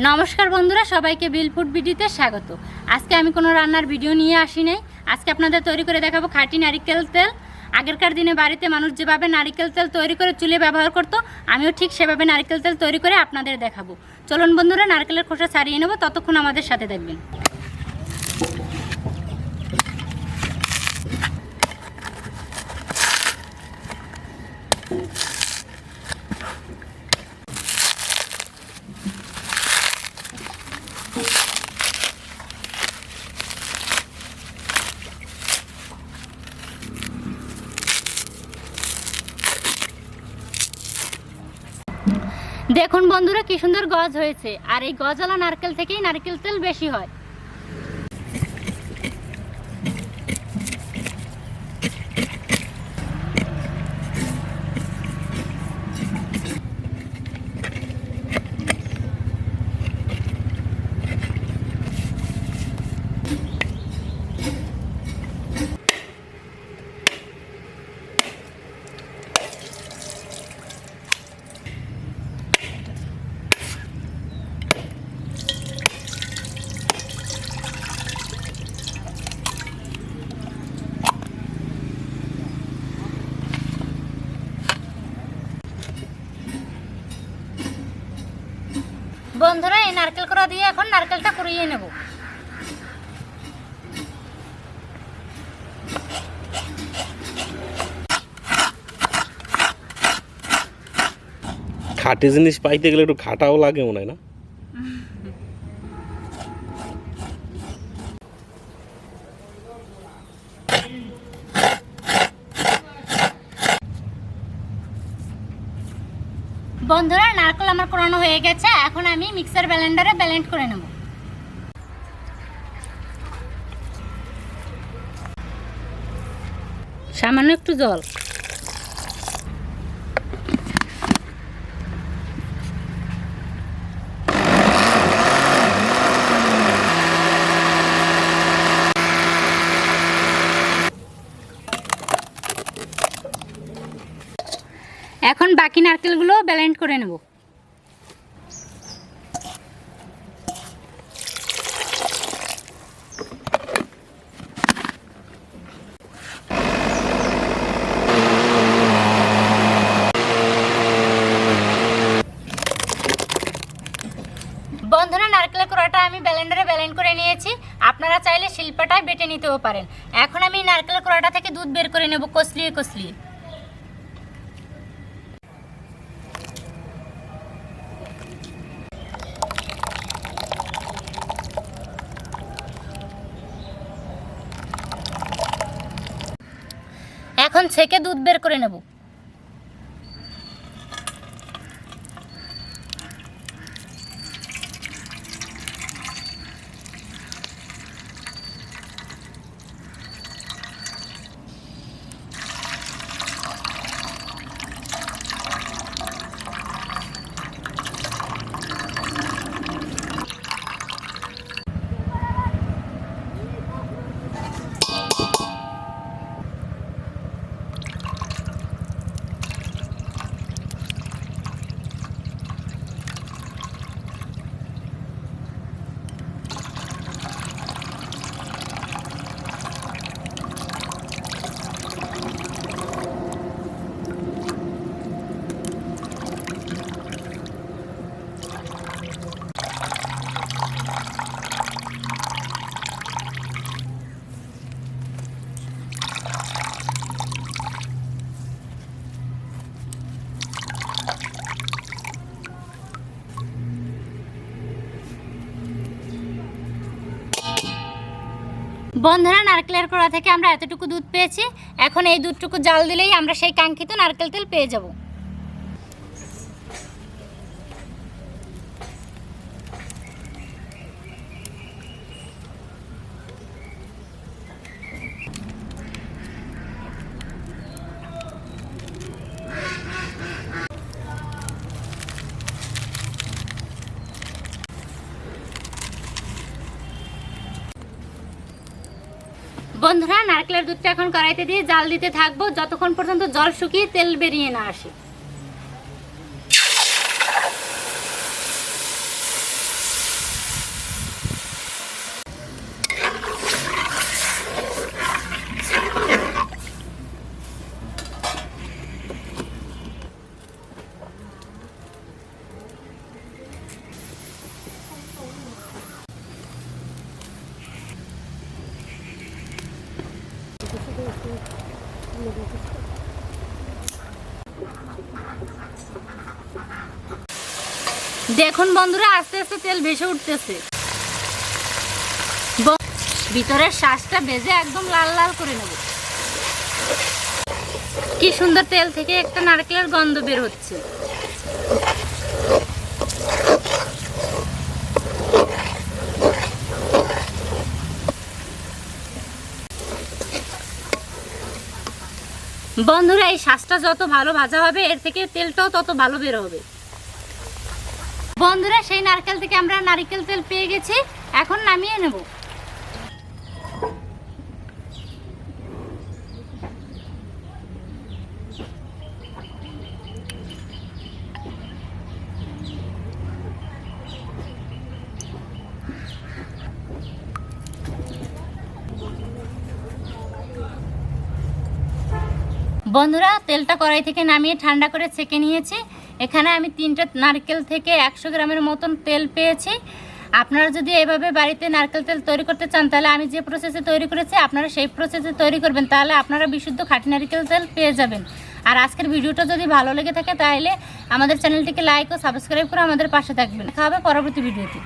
নমস্কার বন্ধুরা, সবাইকে বিলফুড ভিডিওতে স্বাগত। আজকে আমি কোনো রান্নার ভিডিও নিয়ে আসি নাই। আজকে আপনাদের তৈরি করে দেখাবো খাঁটি নারকেল তেল। আগেরকার দিনে বাড়িতে মানুষ যেভাবে নারকেল তেল তৈরি করে চুলে ব্যবহার করত, আমিও ঠিক সেভাবে নারকেল তেল তৈরি করে আপনাদের দেখাবো। চলুন বন্ধুরা, নারকেলের খোসা ছাড়িয়ে নেব, ততক্ষণ আমাদের সাথে থাকবেন। দেখুন বন্ধুরা, কি সুন্দর গজ হয়েছে। আর এই গজওয়ালা নারকেল থেকেই নারকেল তেল বেশি হয়। বন্ধুরা, এই নারকেল কোড়া দিয়ে এখন নারকেলটা কুড়িয়ে নেব। খাঁটি জিনিস পাইতে গেলে একটু খাটাও লাগে মনে হয় না? বন্ধুরা, নারকেল আমার কোরানো হয়ে গেছে। এখন আমি মিক্সার ব্লেন্ডারে ব্লেন্ড করে নেব। সামান্য একটু জল। এখন বাকি নারকেলগুলো ব্লেন্ড করে নেব। বন্ধুরা, নারকেলের কোড়াটা আমি ব্লেন্ডারে ব্লেন্ড করে নিয়েছি। আপনারা চাইলে শিল্পাটায় বেটে নিতেও পারেন। এখন আমি নারকেলের কোড়াটা থেকে দুধ বের করে নেব কসলিয়ে কসলিয়ে। এখন ছেঁকে দুধ বের করে নেব। বন্ধুরা, নারকেলের কোড়া থেকে আমরা এতটুকু দুধ পেয়েছি। এখন এই দুধটুকু জাল দিলেই আমরা সেই কাঙ্ক্ষিত নারকেল তেল পেয়ে যাব। বন্ধুরা, নারকেলের দুধটা এখন কড়াইতে দিয়ে জাল দিতে থাকবো যতক্ষণ পর্যন্ত জল শুকিয়ে তেল বেরিয়ে না আসে। দেখুন বন্ধুরা, আস্তে আস্তে তেল ভেসে উঠতেছে। ভিতরের শ্বাসটা ভেজে একদম লাল লাল করে নেব। কি সুন্দর তেল থেকে একটা নারকেলের গন্ধ বের হচ্ছে। বন্ধুরা, এই শ্বাসটা যত ভালো ভাজা হবে এর থেকে তেলটাও তত ভালো বের হবে। বন্ধুরা, সেই নারকেল থেকে আমরা নারকেল তেল পেয়ে গেছি, এখন নামিয়ে নেব। বন্ধুরা, তেলটা কড়াই থেকে নামিয়ে ঠান্ডা করে ছেঁকে নিয়েছি। এখানে আমি 3টা নারকেল থেকে 100 গ্রামের মতন তেল পেয়েছি। আপনারা যদি এভাবে বাড়িতে নারকেল তেল তৈরি করতে চান তাহলে আমি যে প্রসেসে তৈরি করেছি আপনারা সেই প্রসেসে তৈরি করবেন, তাহলে আপনারা বিশুদ্ধ খাঁটি নারকেল তেল পেয়ে যাবেন। আর আজকের ভিডিওটা যদি ভালো লেগে থাকে তাহলে আমাদের চ্যানেলটিকে লাইক ও সাবস্ক্রাইব করে আমাদের পাশে থাকবেন। দেখা হবে পরবর্তী ভিডিওতে।